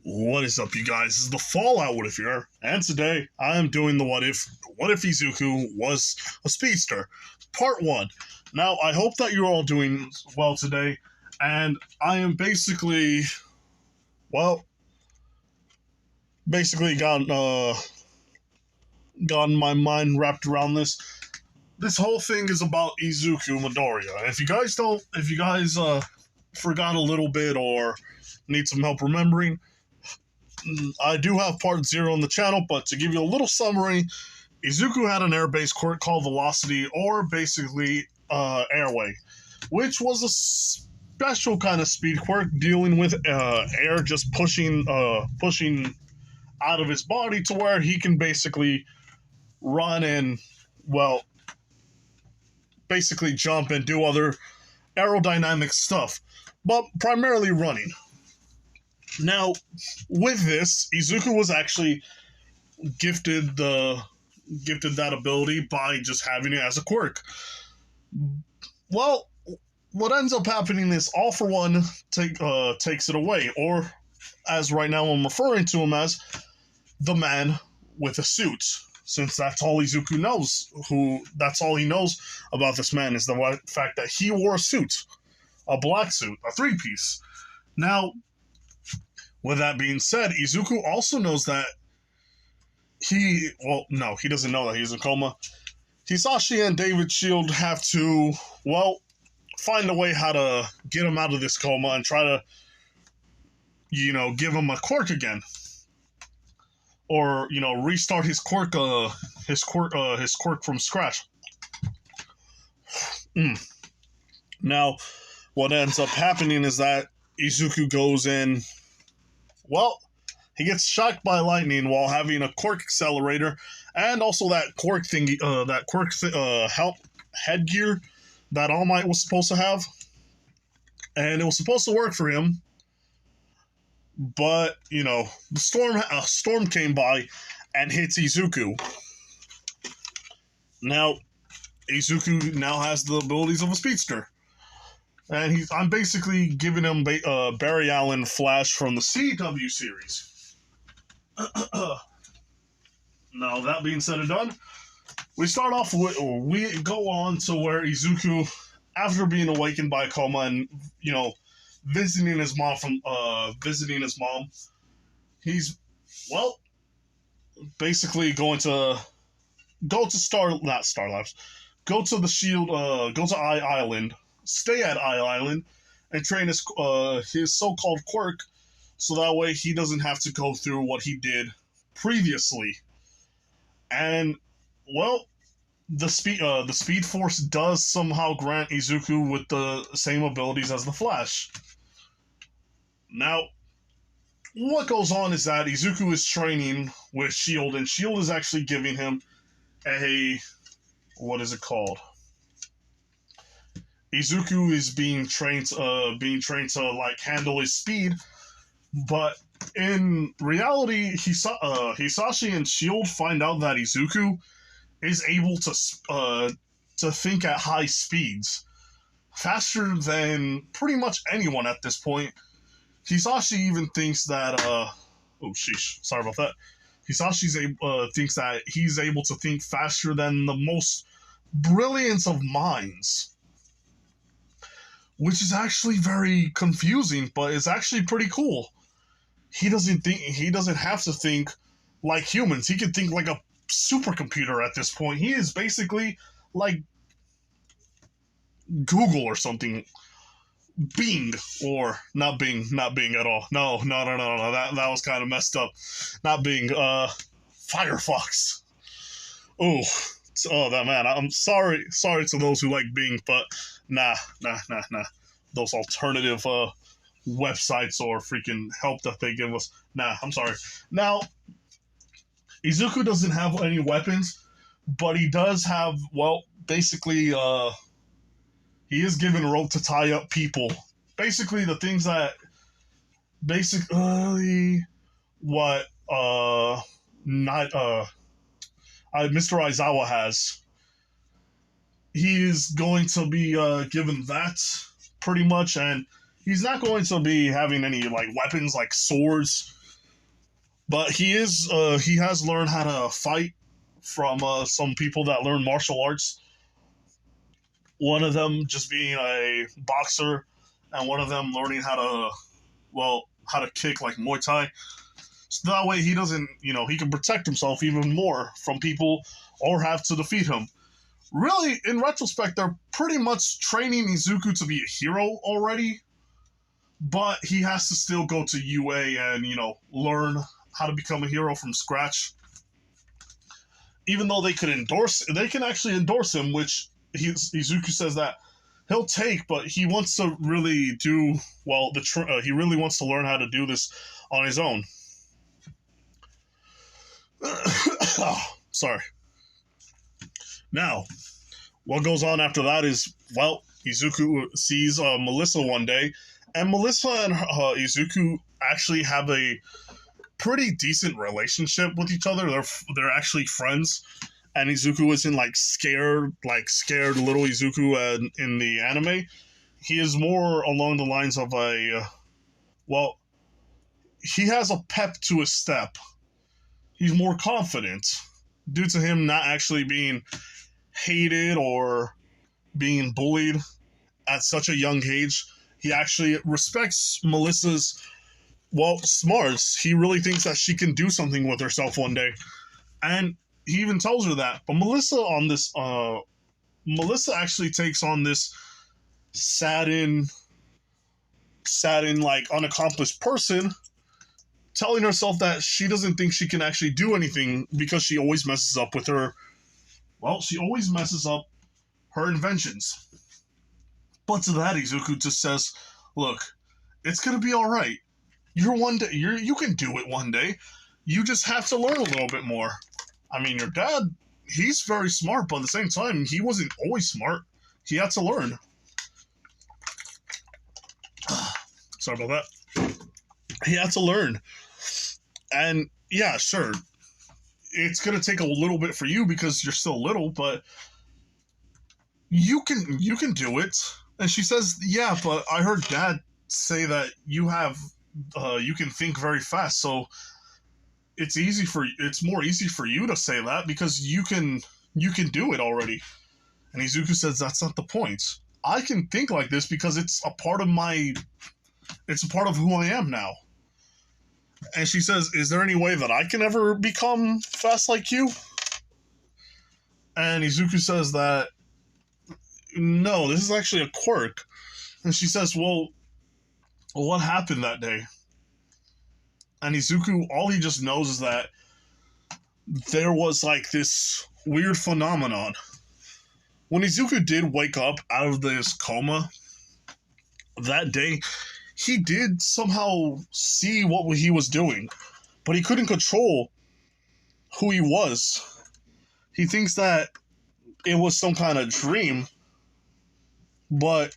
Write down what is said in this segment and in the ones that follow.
What is up, you guys? This is the Fallout What If here, and today I am doing the What If Izuku was a speedster, part 1. Now, I hope that you're all doing well today, and I am basically gotten my mind wrapped around this. This whole thing is about Izuku Midoriya. If you guys forgot a little bit or need some help remembering, I do have part 0 on the channel, but to give you a little summary, Izuku had an airbase quirk called Velocity, or basically Airway, which was a special kind of speed quirk dealing with air just pushing out of his body to where he can basically run and, basically jump and do other aerodynamic stuff, but primarily running. Now, with this, Izuku was actually gifted that ability by just having it as a quirk. Well, what ends up happening is All For One takes it away, or as right now I'm referring to him as the man with a suit, since that's all Izuku knows. That's all he knows about this man is the fact that he wore a suit, a black suit, a 3-piece. Now, with that being said, Izuku also knows that he doesn't know that he's in coma. Hisashi and David Shield have to, find a way how to get him out of this coma and try to, give him a quirk again. Or, restart his quirk from scratch. Now, what ends up happening is that Izuku goes in. He gets shocked by lightning while having a quirk accelerator, and also that quirk thingy, headgear that All Might was supposed to have, and it was supposed to work for him. But the storm came by and hits Izuku. Now, Izuku now has the abilities of a speedster. And I'm basically giving him Barry Allen Flash from the CW series. Now, that being said and done, we go on to where Izuku, after being awakened by a coma and, visiting his mom, he's, basically going to go to go to the Shield, go to Eye Island, stay at Eye Island, and train his so-called quirk, so that way he doesn't have to go through what he did previously. And the Speed Force does somehow grant Izuku with the same abilities as the Flash. Now, what goes on is that Izuku is training with Shield, and Shield is actually giving him what is it called? Izuku is being trained to handle his speed, but in reality, Hisashi and Shield find out that Izuku is able to think at high speeds, faster than pretty much anyone at this point. Hisashi even thinks that sorry about that. Hisashi thinks that he's able to think faster than the most brilliant of minds, which is actually very confusing, but it's actually pretty cool. He doesn't have to think like humans. He can think like a supercomputer at this point. He is basically like Google or something. Bing, or not Bing at all. No. That was kind of messed up. Not Bing. Firefox. That man. I'm sorry to those who like Bing, but nah. Those alternative websites or freaking help that they give us. Nah, I'm sorry. Now, Izuku doesn't have any weapons, but he does have, basically, he is given rope to tie up people. Basically, the things that, Mr. Aizawa has. He is going to be given that, pretty much, and he's not going to be having any, weapons like swords But he has learned how to fight from some people that learn martial arts. One of them just being a boxer, and one of them learning how to kick like Muay Thai. So that way he doesn't, he can protect himself even more from people or have to defeat him. Really, in retrospect, they're pretty much training Izuku to be a hero already, but he has to still go to UA and, learn how to become a hero from scratch. Even though they can actually endorse him, which Izuku says that he'll take, but he wants to really do well. He really wants to learn how to do this on his own. Oh, sorry. Now, what goes on after that is, Izuku sees Melissa one day, and Melissa and Izuku actually have a pretty decent relationship with each other. They're actually friends, and Izuku isn't scared little Izuku in the anime. He is more along the lines of he has a pep to his step. He's more confident due to him not actually being hated or being bullied at such a young age. He actually respects Melissa's smarts. He really thinks that she can do something with herself one day, and he even tells her that. But Melissa actually takes on this saddened unaccomplished person, telling herself that she doesn't think she can actually do anything because she always messes up with her. She always messes up her inventions. But to that, Izuku just says, "Look, it's gonna be all right. You can do it one day. You just have to learn a little bit more. I mean, your dad, he's very smart, but at the same time, he wasn't always smart. He had to learn." Sorry about that. He had to learn. And yeah, sure, it's going to take a little bit for you because you're still little, but you can do it. And she says, "Yeah, but I heard Dad say that you can think very fast, so it's more easy for you to say that because you can do it already." And Izuku says, "That's not the point. I can think like this because it's a part of who I am now." And she says, "Is there any way that I can ever become fast like you?" And Izuku says that, "No, this is actually a quirk." And she says, "Well, what happened that day?" And Izuku, all he just knows is that there was this weird phenomenon. When Izuku did wake up out of this coma that day, he did somehow see what he was doing, but he couldn't control who he was. He thinks that it was some kind of dream, but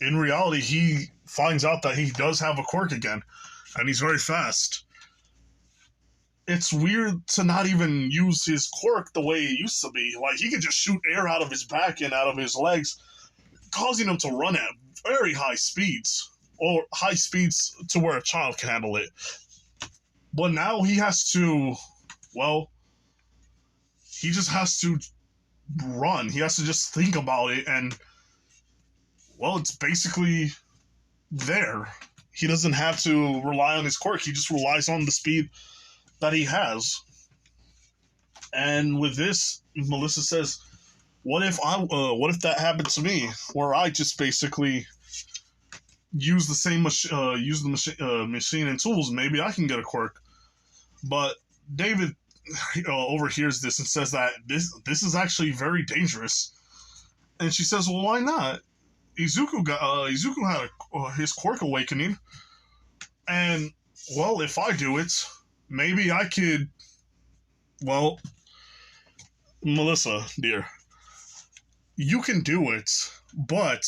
in reality, he finds out that he does have a quirk again, and he's very fast. It's weird to not even use his quirk the way it used to be. He could just shoot air out of his back and out of his legs, causing him to run at very high speeds, or high speeds to where a child can handle it. But now he has to, he just has to run. He has to just think about it, and, it's basically there. He doesn't have to rely on his quirk. He just relies on the speed that he has. And with this, Melissa says, what if that happened to me, where I just basically use the same machine and tools? Maybe I can get a quirk. But David overhears this and says that this is actually very dangerous. And she says, "Well, why not? Izuku had his quirk awakening, and if I do it, maybe I could." Melissa, dear, you can do it, but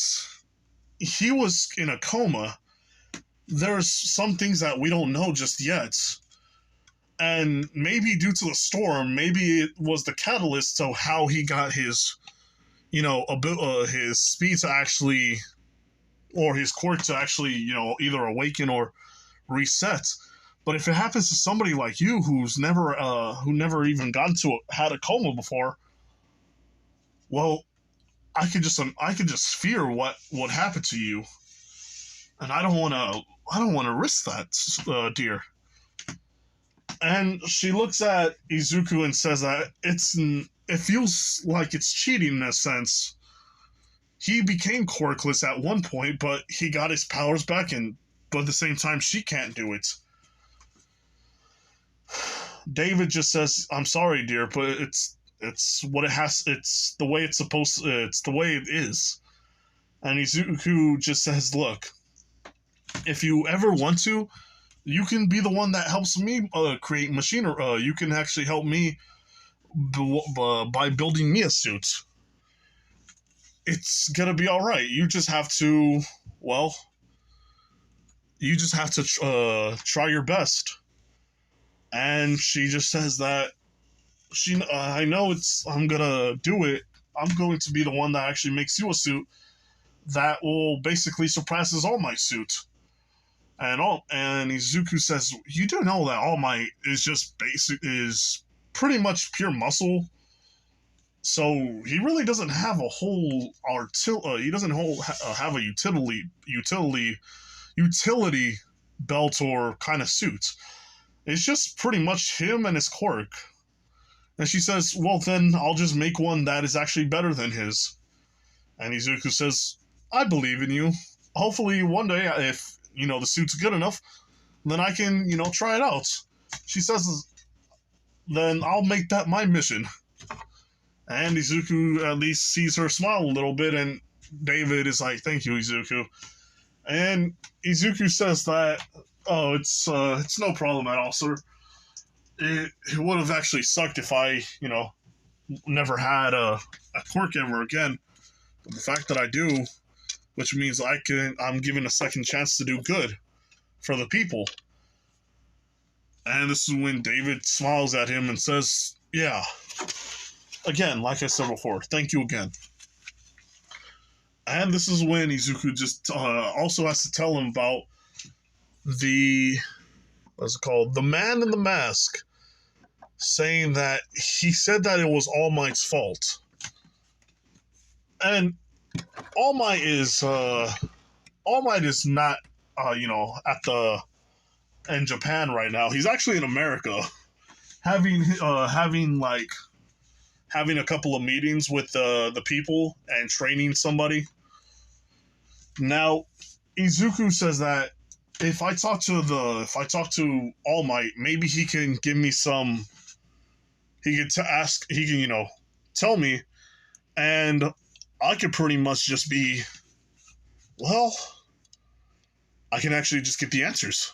he was in a coma. There's some things that we don't know just yet. And maybe due to the storm, maybe it was the catalyst to how he got his, his speed to actually, or his quirk to actually, either awaken or reset. But if it happens to somebody like you who never even had a coma before, well, I could just fear what happened to you, and I don't want to risk that, dear. And she looks at Izuku and says that it feels like it's cheating in a sense. He became quirkless at one point, but he got his powers back, and but at the same time, she can't do it. David just says, "I'm sorry, dear, but it's what it has. It's the way it's supposed. It's the way it is." And Izuku just says, "Look, if you ever want to, you can be the one that helps me create machinery. You can actually help me by building me a suit. It's gonna be all right. You just have to, well, you just have to try your best." And she just says that I know I'm gonna do it. I'm going to be the one that actually makes you a suit that will basically surpasses All Might suit. And Izuku says, "You do know that All Might is pretty much pure muscle. So he really doesn't have a whole he doesn't have a utility belt or kind of suit. It's just pretty much him and his quirk." And she says, "Well, then I'll just make one that is actually better than his." And Izuku says, "I believe in you. Hopefully one day, if, the suit's good enough, then I can, try it out." She says, "Then I'll make that my mission." And Izuku at least sees her smile a little bit, and David is like, "Thank you, Izuku." And Izuku says that, "Oh, it's no problem at all, sir. It would have actually sucked if I, never had a quirk ever again. But the fact that I do, which means I'm given a second chance to do good for the people." And this is when David smiles at him and says, "Yeah, again, like I said before, thank you again." And this is when Izuku just also has to tell him about what's it called? The man in the mask, saying that he said that it was All Might's fault. And All Might is not in Japan right now. He's actually in America, having a couple of meetings with the people and training somebody. Now, Izuku says that if I talk to All Might, maybe he can give me some. He can tell me, and I could pretty much just be, well, I can actually just get the answers.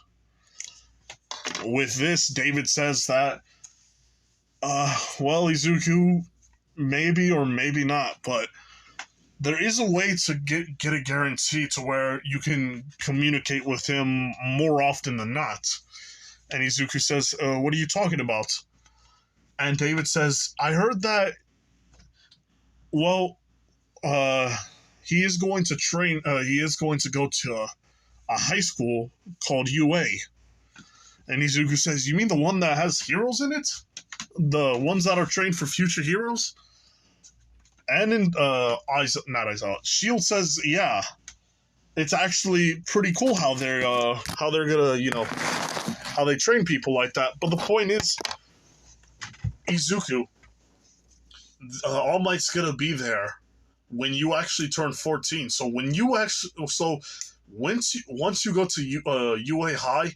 With this, David says that, well, Izuku, maybe or maybe not, but there is a way to get a guarantee to where you can communicate with him more often than not. And Izuku says, "What are you talking about?" And David says, "I heard that, well, he is going to he is going to go to a high school called UA." And Izuku says, "You mean the one that has heroes in it? The ones that are trained for future heroes?" And in not Aizawa, Shield says, "Yeah, it's actually pretty cool how they're gonna how they train people like that." But the point is, Izuku, All Might's gonna be there when you actually turn 14. So once you go to UA High,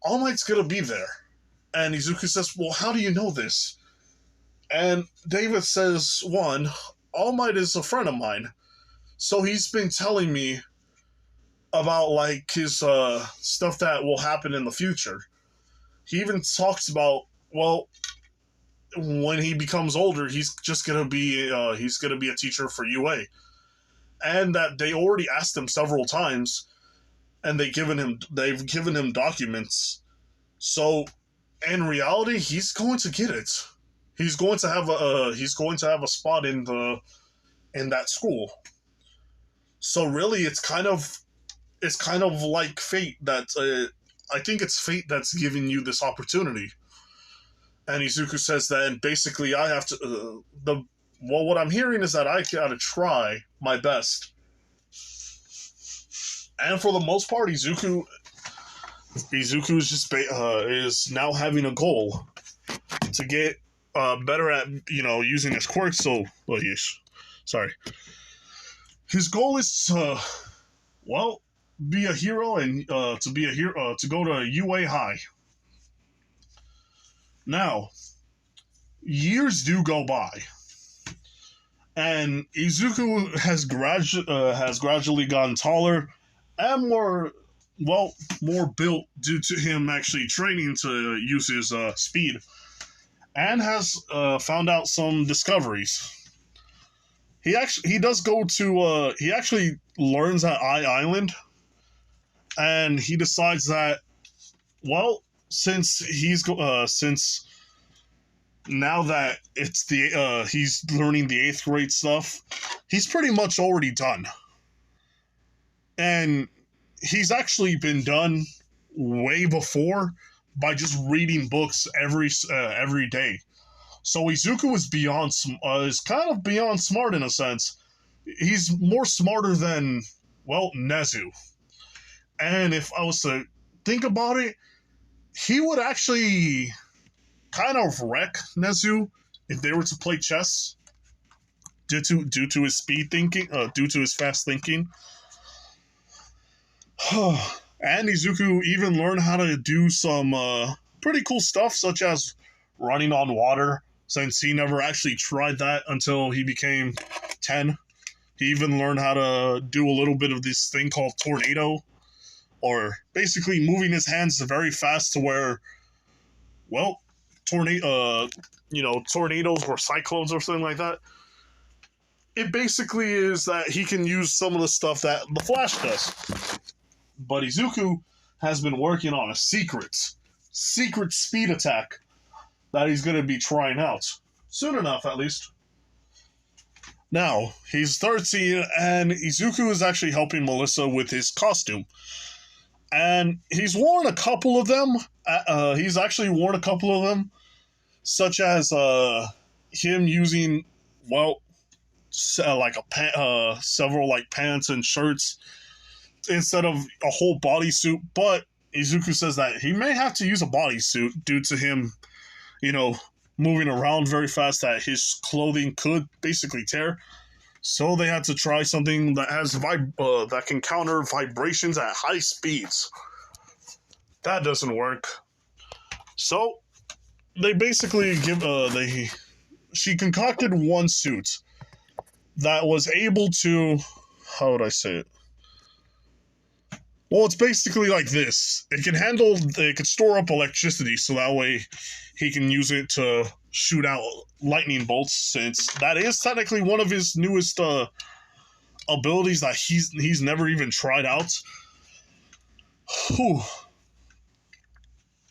All Might's gonna be there. And Izuku says, "Well, how do you know this?" And David says, "One, All Might is a friend of mine, so he's been telling me about like his stuff that will happen in the future. He even talks about, well, when he becomes older, he's gonna be a teacher for UA, and that they already asked him several times, and they've given him documents. So in reality, he's going to get it. He's going to have a spot in that school. So really, it's kind of like fate that I think it's fate that's giving you this opportunity. And Izuku says that, and basically, I have to. What I'm hearing is that I gotta try my best. And for the most part, Izuku is just is now having a goal to get better at using his quirks. So, sorry. His goal is to be a hero and to be a hero to go to UA High. Now, years do go by, and Izuku has gradually gotten taller and more built due to him actually training to use his speed, and has found out some discoveries. He actually learns at Island, and he decides that since now that it's he's learning the 8th grade stuff, he's pretty much already done. And he's actually been done way before by just reading books every day. So Izuku is kind of beyond smart in a sense. He's more smarter than Nezu. And if I was to think about it, he would actually kind of wreck Nezu if they were to play chess due to his speed thinking, due to his fast thinking. And Izuku even learned how to do some pretty cool stuff, such as running on water, since he never actually tried that until he became 10. He even learned how to do a little bit of this thing called tornado, or basically moving his hands very fast to where, tornadoes or cyclones or something like that. It basically is that he can use some of the stuff that the Flash does. But Izuku has been working on a secret speed attack that he's going to be trying out. Soon enough, at least. Now, he's 13, and Izuku is actually helping Melissa with his costume. And he's worn a couple of them. Such as him using, several pants and shirts instead of a whole bodysuit. But Izuku says that he may have to use a bodysuit due to him, moving around very fast, that his clothing could basically tear. So they had to try something that has that can counter vibrations at high speeds. That doesn't work. So they basically she concocted one suit that was able to, how would I say it? Well, it's basically like this. It can store up electricity, so that way he can use it to shoot out lightning bolts, since that is technically one of his newest abilities that he's never even tried out. Whew.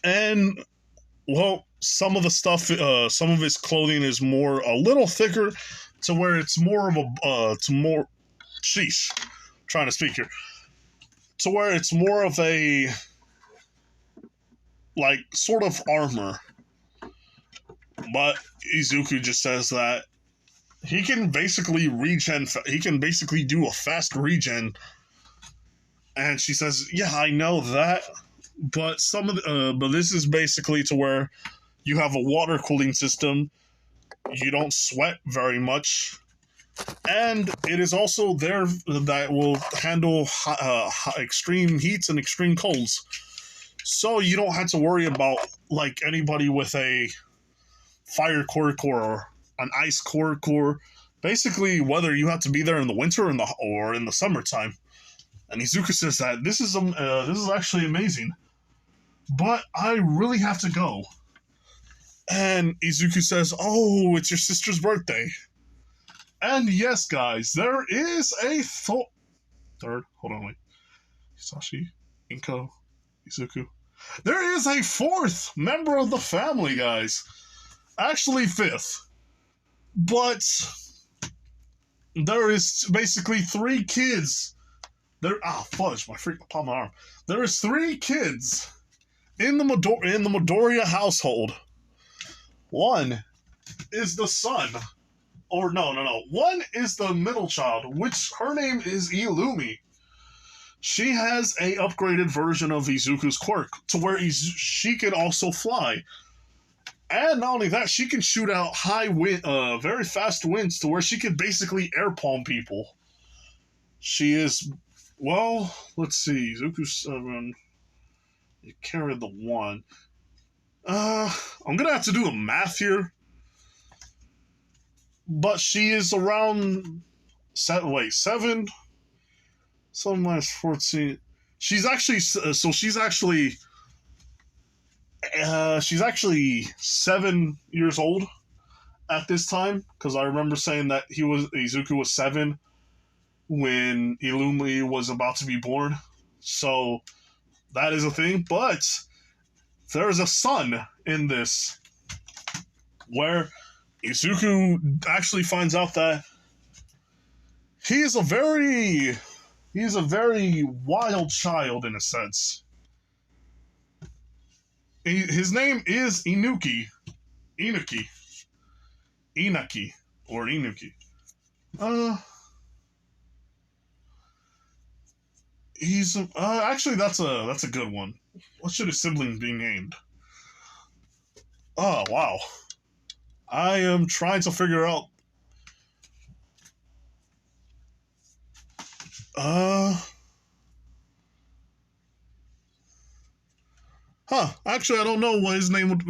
And some of his clothing is a little thicker, to where it's more of trying to speak here. To where it's more of a sort of armor. But Izuku just says that he can basically regen. He can basically do a fast regen. And she says, "Yeah, I know that, but but this is basically to where you have a water cooling system. You don't sweat very much, and it is also there that will handle extreme heats and extreme colds. So you don't have to worry about anybody with a fire quirk or an ice quirk, or basically whether you have to be there in the winter or in the summertime." And Izuku says that this is actually amazing, but I really have to go. And Izuku says, "Oh, it's your sister's birthday." And yes, guys, there is a third. Hold on, wait. Hisashi, Inko, Izuku. There is a 4th member of the family, guys. Actually, 5th. But there is basically 3 kids. Fudge, my freaking palm of my arm. There is 3 kids in the Midoriya household, one is the son, or no. One is the middle child, which her name is Illumi. She has a upgraded version of Izuku's quirk to where she can also fly. And not only that, she can shoot out very fast winds to where she can basically air palm people. She is, well, let's see, Izuku 7, you carried the 1. I'm gonna have to do the math here. But she is around, 7 minus 14. She's actually 7 years old at this time, because I remember saying that Izuku was 7 when Illumi was about to be born. So that is a thing. But there's a son in this where Izuku actually finds out that he's a very wild child in a sense. His name is Inaki. He's actually that's a good one. What should his siblings be named? Oh wow, I am trying to figure out. Actually, I don't know what his name would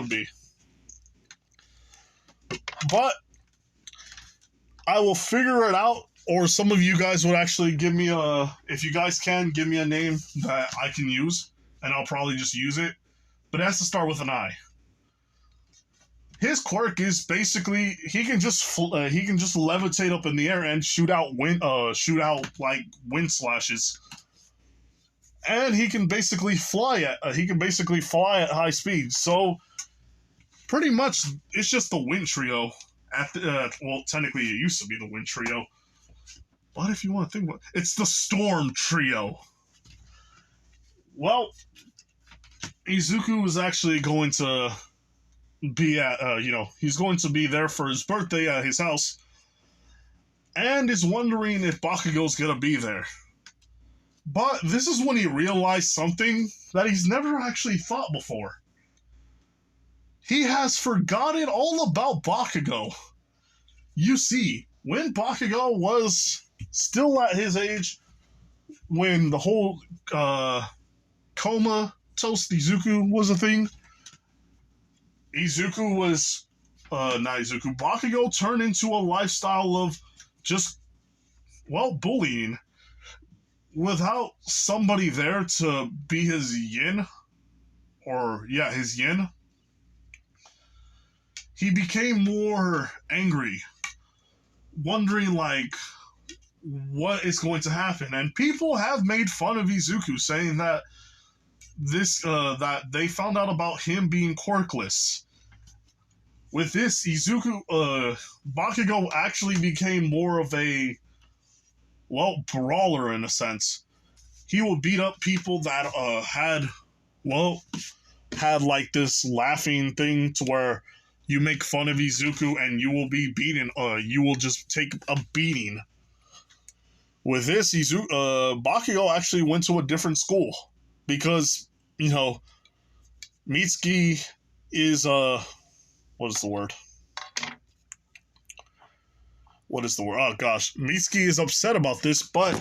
be, but I will figure it out. Or some of you guys would actually give me if you guys can give me a name that I can use, and I'll probably just use it. But it has to start with an I. His quirk is basically he can just levitate up in the air and shoot out like wind slashes. And he can basically fly at high speed. So pretty much it's just the Wind Trio. Well, technically it used to be the Wind Trio. But if you want to think about it, it's the Storm Trio. Well, Izuku is actually going to be at he's going to be there for his birthday at his house, and is wondering if Bakugo's gonna be there. But this is when he realized something that he's never actually thought before. He has forgotten all about Bakugo. You see, when Bakugo was still at his age, when the whole comatose Izuku was a thing, Bakugo turned into a lifestyle of just, bullying. Without somebody there to be his yin, he became more angry, wondering, what is going to happen. And people have made fun of Izuku, saying that that they found out about him being quirkless. With this, Bakugo actually became more of a, brawler in a sense. He would beat up people that had like this laughing thing to where you make fun of Izuku and you will be beaten. You will just take a beating. With this, Bakugo actually went to a different school because, Mitsuki is, what is the word? Oh gosh, Mitsuki is upset about this, but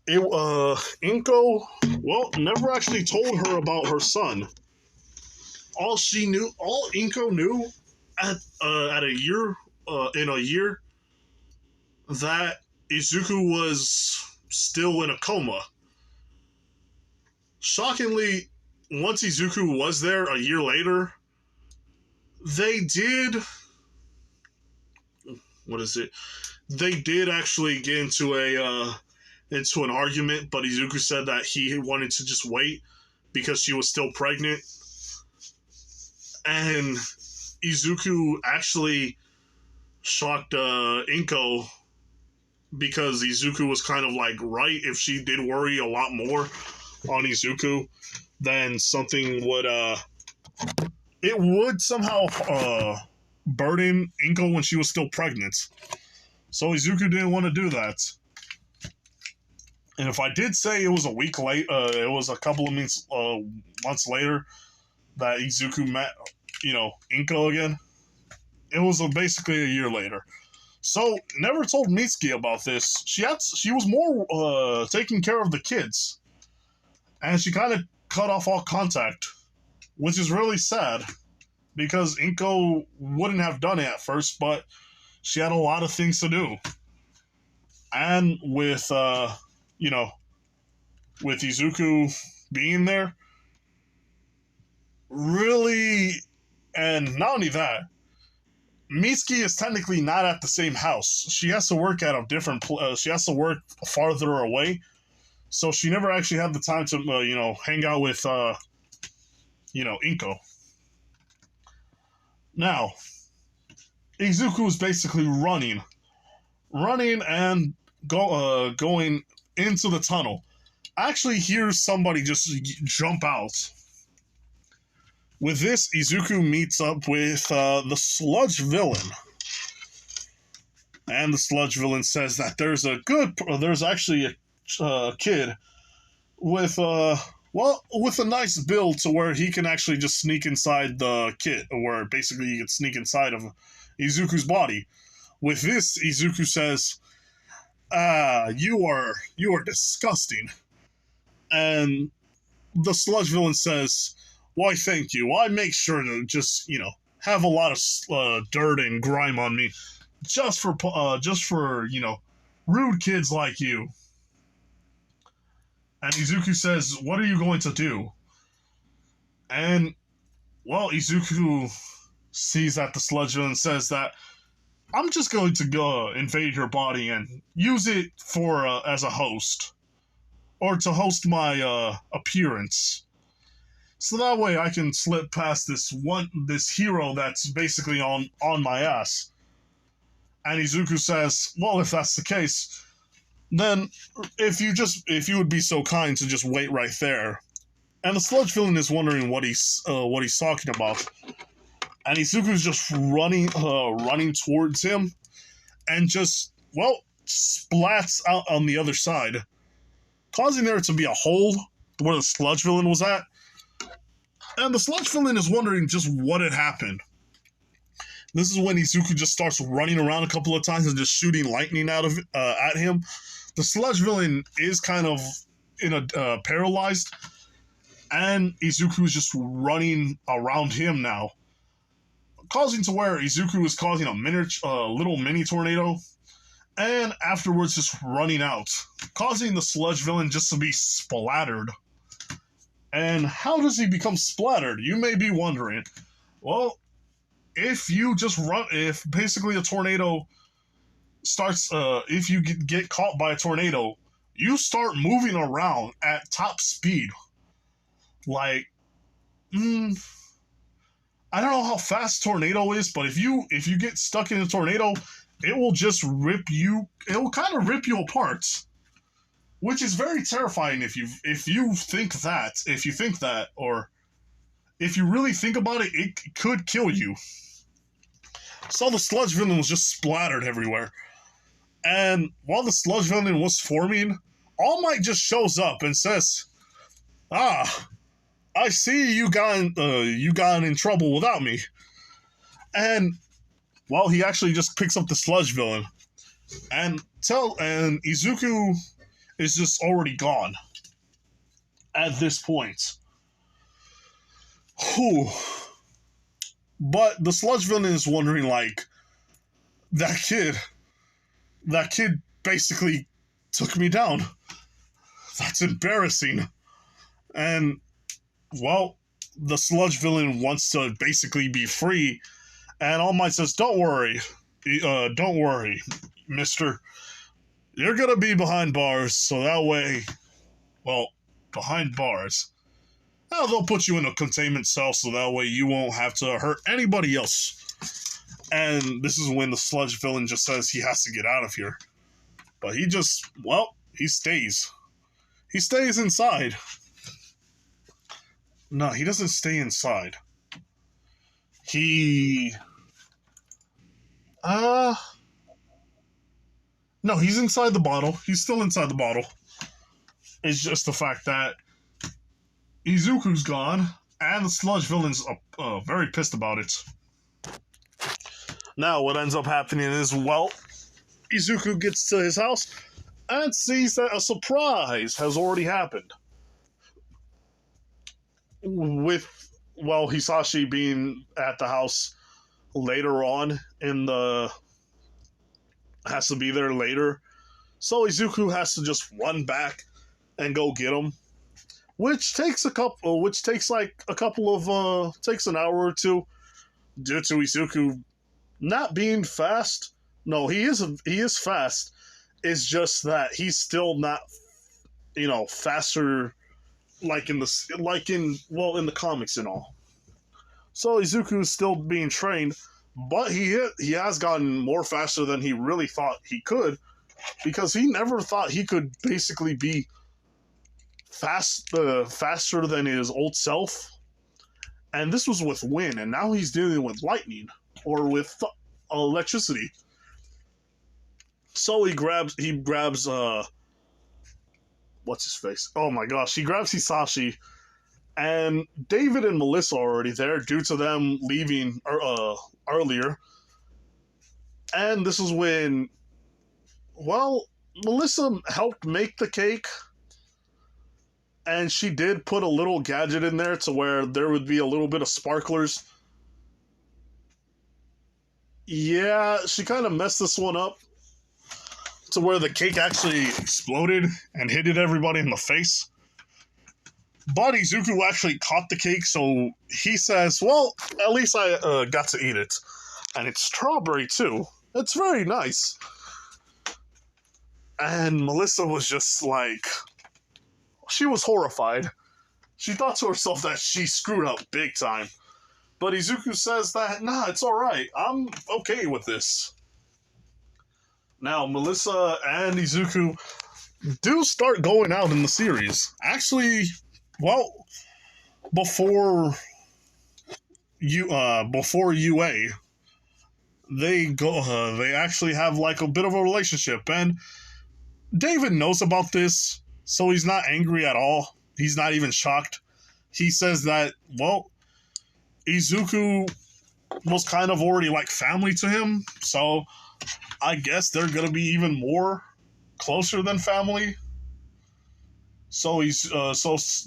Inko, never actually told her about her son. All Inko knew in a year, that Izuku was still in a coma. Shockingly, once Izuku was there a year later, they did actually get into an argument, but Izuku said that he wanted to just wait because she was still pregnant. And Izuku actually shocked Inko, because Izuku was kind of right if she did worry a lot more on Izuku. then something would it would somehow burden Inko when she was still pregnant. So Izuku didn't want to do that. And if I did say it was a week late, it was a couple of months later that Izuku met, Inko again. It was basically a year later. So never told Mitsuki about this. She was more taking care of the kids, and she kind of cut off all contact, which is really sad because Inko wouldn't have done it at first, but she had a lot of things to do, and with with Izuku being there, really, and not only that, Mitsuki is technically not at the same house. She has to work at a different. She has to work farther away, so she never actually had the time to hang out with Inko. Now, Izuku is basically running and going into the tunnel. I actually hear somebody just jump out. With this, Izuku meets up with the sludge villain. And the sludge villain says that there's actually a kid with a nice build to where he can actually just sneak inside the kit, where basically you can sneak inside of Izuku's body. With this, Izuku says, you are disgusting. And the sludge villain says, why, thank you. I make sure to just, have a lot of dirt and grime on me just for rude kids like you. And Izuku says, what are you going to do? And, well, Izuku sees that the sludge villain says that, I'm just going to go invade your body and use it for as a host. Or to host my appearance. So that way I can slip past this hero that's basically on my ass. And Izuku says, well, if that's the case, then if you would be so kind to just wait right there. And the sludge villain is wondering what he's talking about. And Izuku's just running towards him and just, splats out on the other side, causing there to be a hole where the sludge villain was at. And the sludge villain is wondering just what had happened. This is when Izuku just starts running around a couple of times and just shooting lightning out of at him. The sludge villain is kind of paralyzed, and Izuku is just running around him now, causing to where Izuku is causing a little mini tornado, and afterwards just running out, causing the sludge villain just to be splattered. And how does he become splattered? You may be wondering. Well, if basically a tornado starts, if you get caught by a tornado, you start moving around at top speed. Like, I don't know how fast tornado is, but if you get stuck in a tornado, it will just rip you. It will kind of rip you apart, which is very terrifying if you think that, or if you really think about it, it could kill you. So the sludge villain was just splattered everywhere, and while the sludge villain was forming, All Might just shows up and says, "Ah, I see you got in trouble without me." And he actually just picks up the sludge villain, and Izuku is just already gone at this point. Whew. But the sludge villain is wondering, like, that kid basically took me down. That's embarrassing. And, the sludge villain wants to basically be free, and All Might says, don't worry, mister. You're gonna be behind bars, so that way, behind bars. Now they'll put you in a containment cell, so that way you won't have to hurt anybody else. And this is when the sludge villain just says he has to get out of here. But he stays. He stays inside. No, he doesn't stay inside. He uh no, he's inside the bottle. He's still inside the bottle. It's just the fact that Izuku's gone, and the sludge villain's very pissed about it. Now, what ends up happening is, well, Izuku gets to his house and sees that a surprise has already happened. With, well, Hisashi being at the house later on in the... has to be there later. So Izuku has to just run back and go get him. Takes an hour or two due to Izuku not being fast. No, he is fast. It's just that he's still not, faster in the comics and all. So Izuku is still being trained, but he has gotten more faster than he really thought he could, because he never thought he could basically be faster than his old self. And this was with wind, and now he's dealing with lightning or with electricity. So he grabs what's his face? Oh my gosh, he grabs Hisashi, and David and Melissa are already there due to them leaving earlier. And this is when, well, Melissa helped make the cake, and she did put a little gadget in there to where there would be a little bit of sparklers. Yeah, she kind of messed this one up to where the cake actually exploded and hit everybody in the face. But Izuku actually caught the cake, so he says, well, at least I got to eat it. And it's strawberry, too. It's very nice. And Melissa was just like... she was horrified. She thought to herself that she screwed up big time. But Izuku says that, nah, it's alright. I'm okay with this. Now, Melissa and Izuku do start going out in the series. Actually, well, before UA, they actually have like a bit of a relationship, and David knows about this, so he's not angry at all. He's not even shocked. He says that, well, Izuku was kind of already like family to him, so I guess they're gonna be even more closer than family. So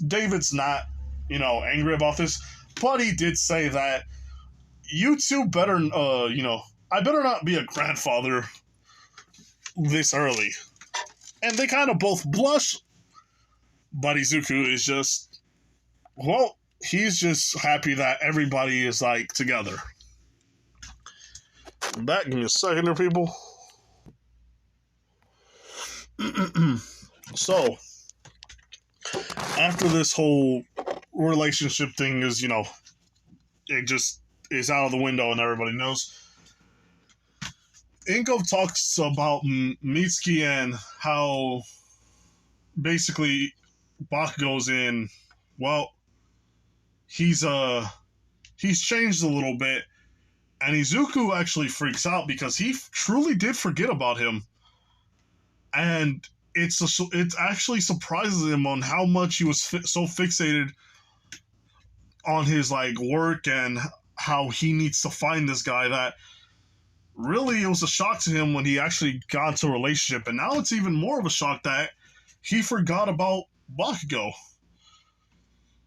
David's not, angry about this, but he did say that you two better, I better not be a grandfather this early. And they kind of both blush, but Izuku is just, well, he's just happy that everybody is, like, together. Back, give me a second here, people. So, after this whole relationship thing is, it just is out of the window and everybody knows, Inko talks about Mitsuki and how basically Bakugo's in, well, he's changed a little bit, and Izuku actually freaks out because he truly did forget about him, and it actually surprises him on how much he was so fixated on his like work and how he needs to find this guy that really it was a shock to him when he actually got into a relationship, and now it's even more of a shock that he forgot about Bakugo.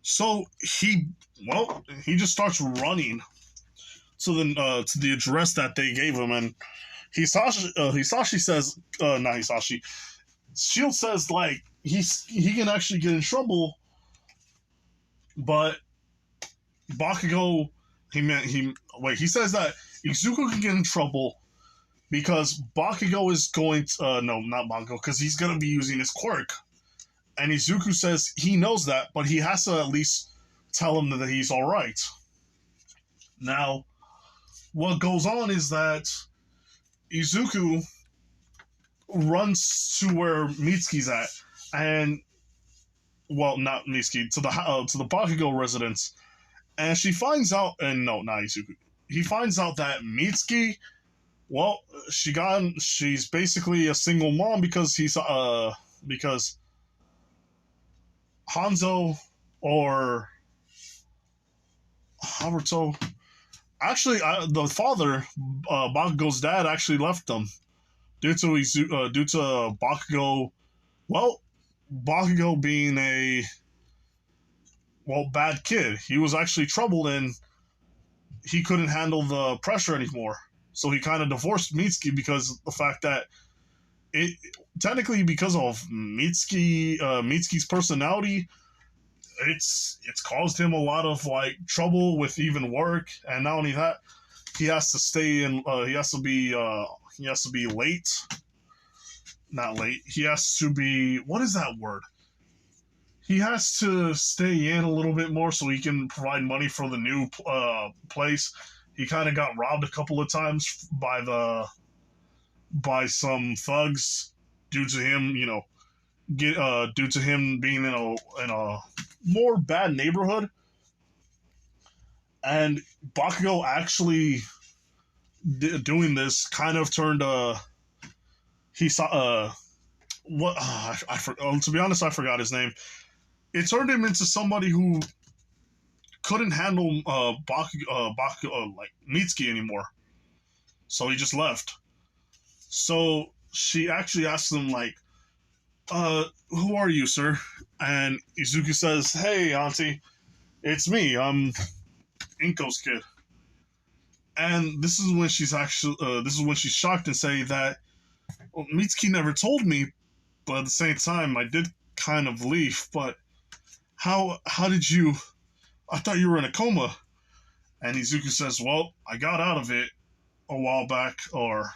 So he just starts running to the address that they gave him, and Hisashi says, not Hisashi, Shield says like he can actually get in trouble, but Bakugo he says that Izuku can get in trouble because Bakugo is going to no, not Bakugo, because he's gonna be using his quirk. And Izuku says he knows that, but he has to at least tell him that he's alright. Now, what goes on is that Izuku runs to where Mitsuki's at, and well, not Mitsuki, to the Bakugo residence, and she finds out, and no, not Izuku. He finds out that Mitsuki, well, she's basically a single mom because Hanzo or Haruto, actually, the father, Bakugo's dad, actually left them due to Bakugo. Well, Bakugo being a bad kid. He was actually troubled and he couldn't handle the pressure anymore. So he kind of divorced Mitsuki because of the fact that it technically because of Mitsuki's personality, it's caused him a lot of like trouble with even work, and not only that, he has to stay in. He has to be late. Not late. He has to be. What is that word? He has to stay in a little bit more so he can provide money for the new place. He kind of got robbed a couple of times by some thugs due to him, due to him being in a more bad neighborhood. And Bakugo actually doing this kind of turned he saw what to be honest, I forgot his name. It turned him into somebody who couldn't handle Bakugo like Mitsuki anymore, so he just left. So she actually asked him like, who are you, sir? And Izuku says, hey, auntie, it's me, I'm Inko's kid. And this is when she's shocked and say that, well, Mitsuki never told me, but at the same time I did kind of leave, but how did you, I thought you were in a coma. And Izuku says, well, I got out of it a while back, or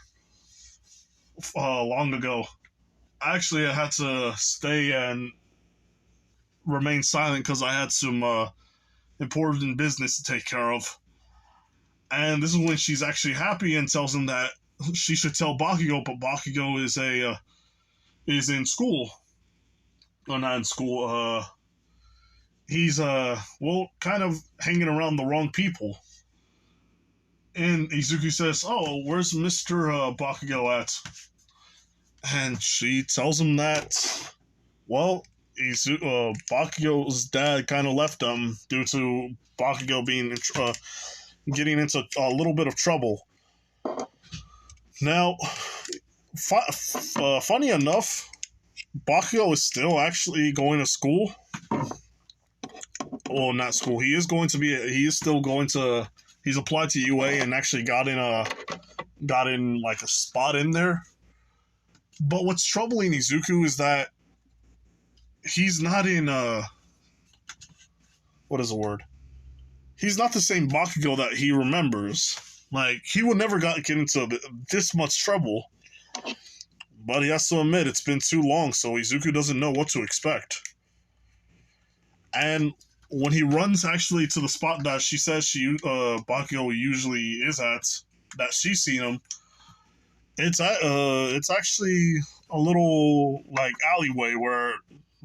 long ago. Actually, I had to stay and remain silent because I had some important business to take care of. And this is when she's actually happy and tells him that she should tell Bakugo, but Bakugo is in school. Or not in school. He's kind of hanging around the wrong people. And Izuku says, "Oh, where's Mr. Bakugo at?" And she tells him that, well, Bakugo's dad kind of left him due to Bakugo being getting into a little bit of trouble. Now, funny enough, Bakugo is still actually going to school. Well, not school. He is still going to. He's applied to UA and actually got in like a spot in there. But what's troubling Izuku is that he's not in what is the word? He's not the same Bakugo that he remembers. Like, he would never get into this much trouble. But he has to admit, it's been too long, so Izuku doesn't know what to expect. And when he runs actually to the spot that she says Bakugo usually is at, that she's seen him, it's actually a little like alleyway where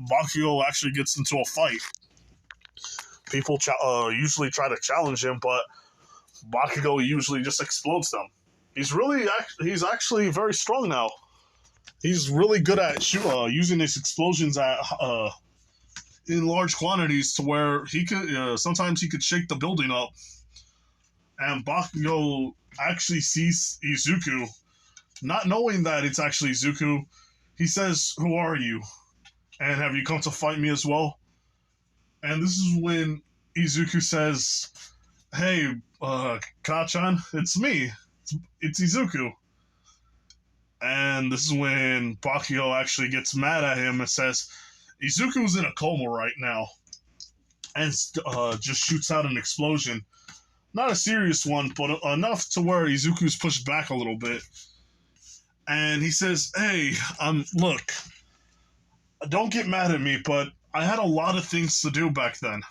Bakugo actually gets into a fight. People usually try to challenge him, but Bakugo usually just explodes them. He's actually very strong now. He's really good at using his explosions in large quantities to where he could sometimes he could shake the building up. And Bakugo actually sees Izuku, not knowing that it's actually Izuku. He says, "Who are you? And have you come to fight me as well?" And this is when Izuku says, "Hey, Kachan, it's me. It's Izuku." And this is when Bakugo actually gets mad at him and says, "Izuku's in a coma right now," and just shoots out an explosion. Not a serious one, but enough to where Izuku's pushed back a little bit. And he says, "Hey, look, don't get mad at me, but I had a lot of things to do back then."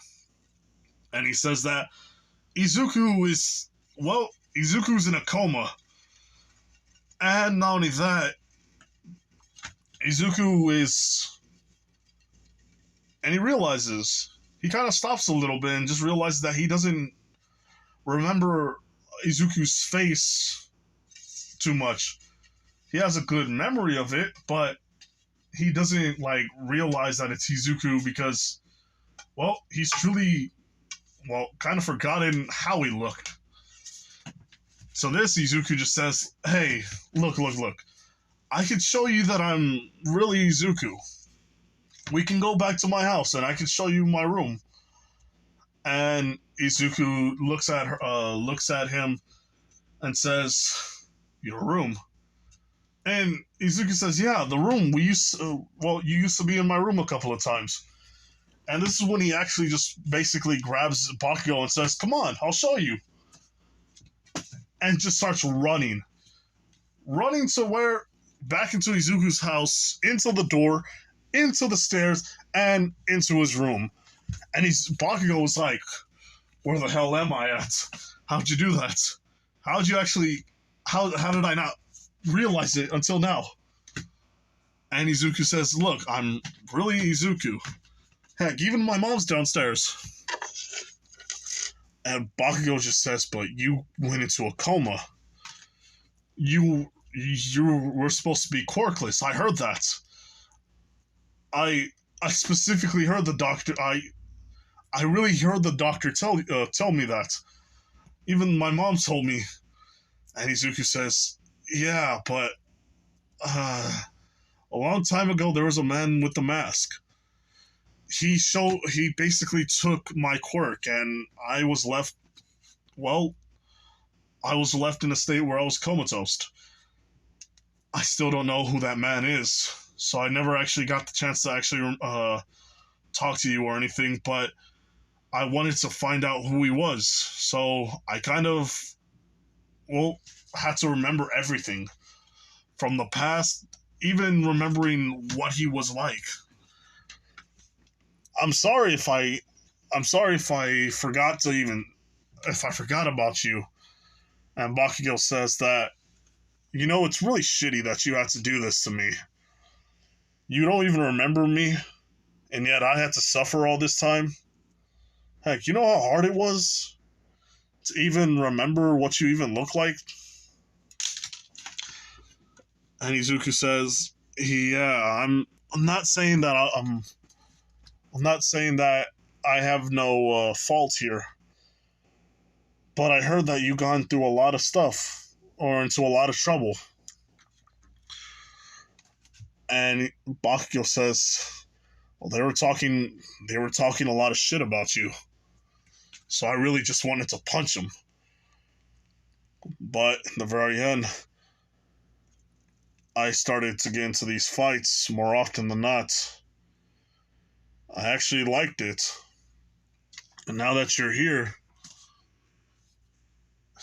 And he says that Izuku's in a coma. And not only that, Izuku is And he kind of stops a little bit and just realizes that he doesn't remember Izuku's face too much. He has a good memory of it, but he doesn't like realize that it's Izuku because, well, he's truly, well, kind of forgotten how he looked. So this Izuku just says, "Hey, look. I can show you that I'm really Izuku. We can go back to my house and I can show you my room." And Izuku looks at him and says, "Your room?" And Izuku says, "Yeah, the room. You used to be in my room a couple of times." And this is when he actually just basically grabs Bakugo and says, "Come on, I'll show you." And just starts running to where, back into Izuku's house, into the door, into the stairs, and into his room. And Bakugo was like, "Where the hell am I at? How'd you do that? How'd you actually, how did I not realize it until now?" And Izuku says, "Look, I'm really Izuku. Heck, even my mom's downstairs." And Bakugo just says, "But you went into a coma. You were supposed to be quirkless. I heard that. I specifically heard the doctor. I really heard the doctor tell me that. Even my mom told me." And Izuku says, "Yeah, but a long time ago there was a man with the mask. He basically took my quirk, and I was left in a state where I was comatose. I still don't know who that man is, so I never actually got the chance to actually talk to you or anything, but I wanted to find out who he was, so I kind of, had to remember everything from the past, even remembering what he was like. I'm sorry if I forgot about you." And Bakugo says that, "It's really shitty that you had to do this to me. You don't even remember me, and yet I had to suffer all this time. Heck, you know how hard it was to even remember what you even look like?" And Izuku says, "Yeah, I'm not saying that I'm not saying that I have no fault here, but I heard that you gone through a lot of stuff or into a lot of trouble." And Bakugo says, "Well, they were talking a lot of shit about you, so I really just wanted to punch them. But in the very end, I started to get into these fights more often than not. I actually liked it. And now that you're here,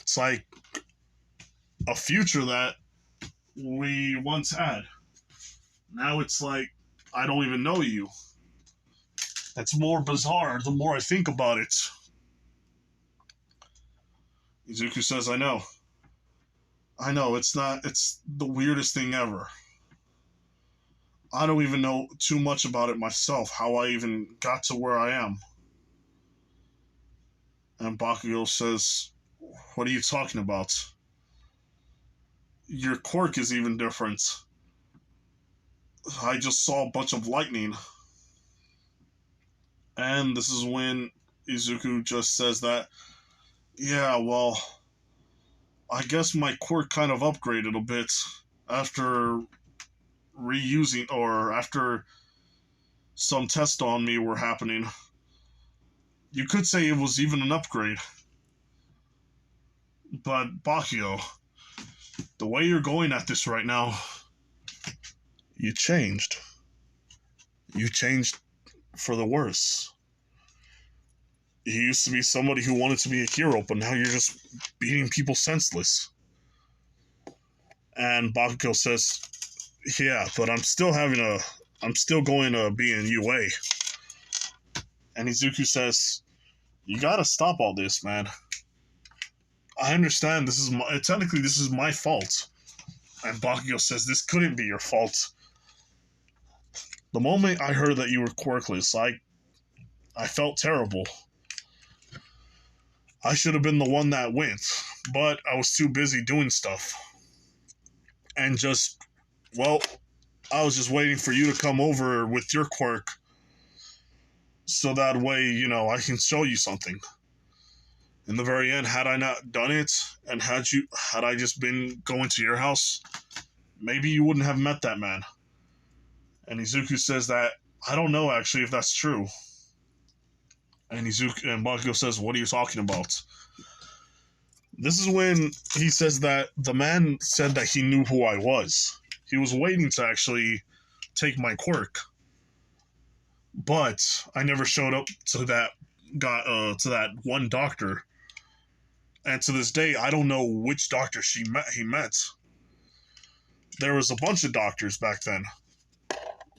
it's like a future that we once had. Now it's like I don't even know you. It's more bizarre the more I think about it." Izuku says, I know, it's the weirdest thing ever. I don't even know too much about it myself, how I even got to where I am." And Bakugo says, "What are you talking about? Your quirk is even different. I just saw a bunch of lightning." And this is when Izuku just says that, "Yeah, well, I guess my quirk kind of upgraded a bit after after some tests on me were happening. You could say it was even an upgrade. But Bakugo, the way you're going at this right now, you changed. You changed for the worse. You used to be somebody who wanted to be a hero, but now you're just beating people senseless." And Bakugo says, "Yeah, but I'm still going to be in UA." And Izuku says, "You gotta stop all this, man. I understand this is my fault." And Bakugo says, "This couldn't be your fault. The moment I heard that you were quirkless, I I felt terrible. I should have been the one that went, but I was too busy doing stuff. And just, well, I was just waiting for you to come over with your quirk so that way, you know, I can show you something. In the very end, had I not done it, and had I just been going to your house, maybe you wouldn't have met that man. And Izuku says that, I don't know actually if that's true. And Bakugo says, what are you talking about? This is when he says that the man said that he knew who I was. He was waiting to actually take my quirk. But I never showed up to that one doctor. And to this day, I don't know which doctor he met. There was a bunch of doctors back then.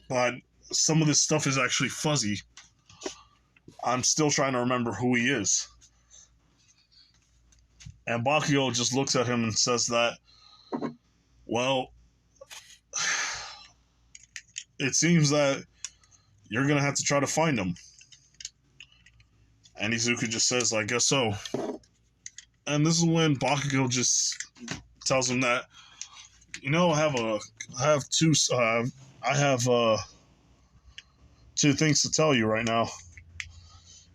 But some of this stuff is actually fuzzy. I'm still trying to remember who he is. And Bakugo just looks at him and says that, well, it seems that you're going to have to try to find him. And Izuku just says, I guess so. And this is when Bakugo just tells him that, you know, I have two things to tell you right now.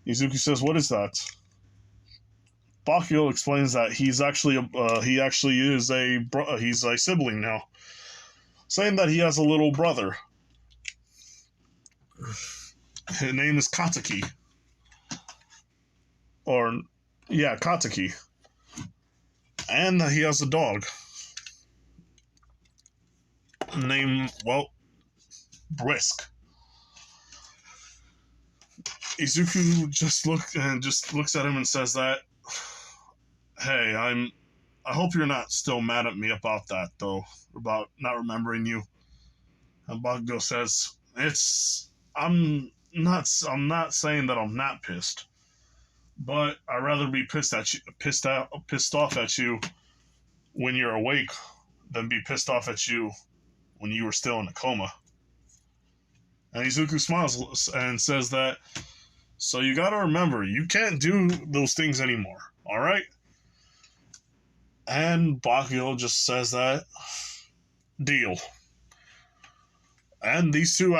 Izuku says, what is that? Bakugo explains that he's actually he's a sibling now, saying that he has a little brother. His name is Kataki. Kataki. And that he has a dog named, Brisk. Izuku just looks at him and says that, hey, I hope you're not still mad at me about that, though, about not remembering you. And Bakugo says, I'm not saying that I'm not pissed, but I'd rather be pissed off at you when you're awake than be pissed off at you when you were still in a coma. And Izuku smiles and says that, so you gotta remember, you can't do those things anymore, alright? And Bakugo just says that, deal. And these two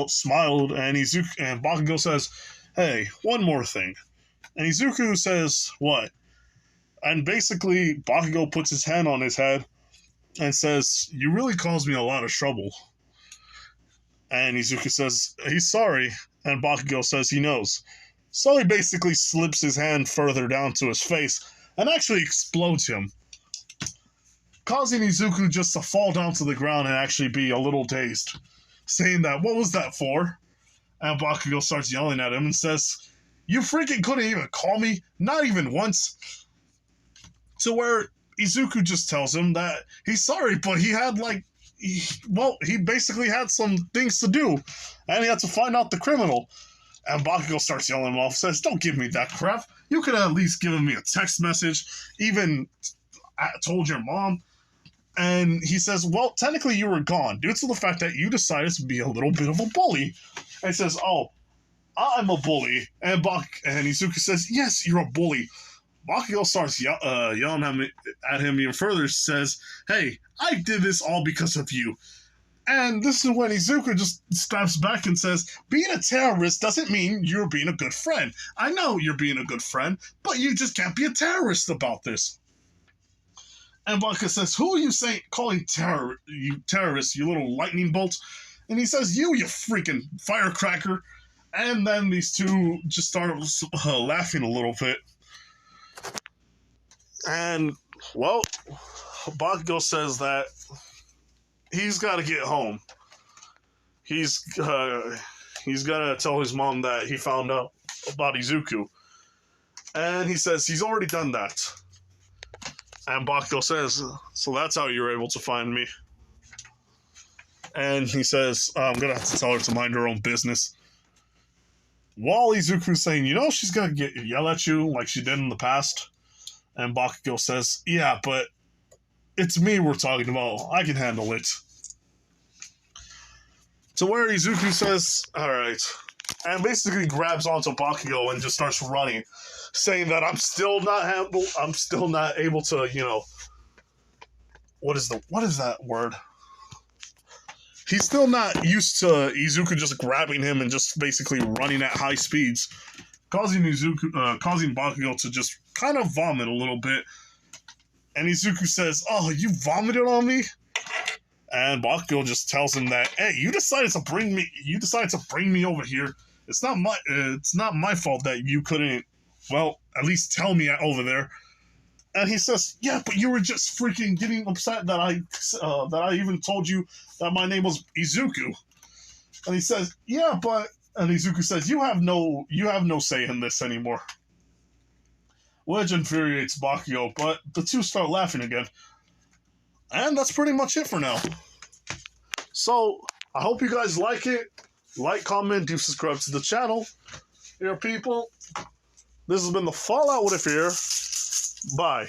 smiled, and Bakugo says, hey, one more thing. And Izuku says, what? And basically, Bakugo puts his hand on his head and says, you really caused me a lot of trouble. And Izuku says, he's sorry. And Bakugo says he knows. So he basically slips his hand further down to his face and actually explodes him, causing Izuku just to fall down to the ground and actually be a little dazed, saying that, what was that for? And Bakugo starts yelling at him and says, you freaking couldn't even call me? Not even once? To where Izuku just tells him that he's sorry, but he had he basically had some things to do, and he had to find out the criminal. And Bakugo starts yelling him off, says, don't give me that crap. You could have at least given me a text message, even told your mom. And he says, well, technically you were gone due to the fact that you decided to be a little bit of a bully. And he says, oh, I'm a bully. And Izuku says, yes, you're a bully. Bakugo starts yelling at him even further, says, hey, I did this all because of you. And this is when Izuku just steps back and says, being a terrorist doesn't mean you're being a good friend. I know you're being a good friend, but you just can't be a terrorist about this. And Bakugo says, who are you calling terrorists, you little lightning bolt? And he says, you freaking firecracker. And then these two just start laughing a little bit. And, well, Bakugo says that he's got to get home. He's got to tell his mom that he found out about Izuku. And he says he's already done that. And Bakugo says, so that's how you were able to find me. And he says, I'm going to have to tell her to mind her own business. While Izuku's saying, you know, she's going to yell at you like she did in the past. And Bakugo says, yeah, but it's me we're talking about. I can handle it. to where Izuku says, "Alright," and basically grabs onto Bakugo and just starts running, saying that I'm still not able to, you know, what is that word? He's still not used to Izuku just grabbing him and just basically running at high speeds, causing Bakugo to just kind of vomit a little bit. And Izuku says, "Oh, you vomited on me?" And Bakugo just tells him that, "Hey, you decided to bring me over here. It's not my fault that you couldn't, well, at least tell me over there." And he says, "Yeah, but you were just freaking getting upset that I even told you that my name was Izuku." And he says, "Yeah, but," and Izuku says, you have no say in this anymore," which infuriates Bakugo. But the two start laughing again, and that's pretty much it for now. So I hope you guys like it. Like, comment, do subscribe to the channel. Here, people. This has been the Fallout With a Fear. Bye.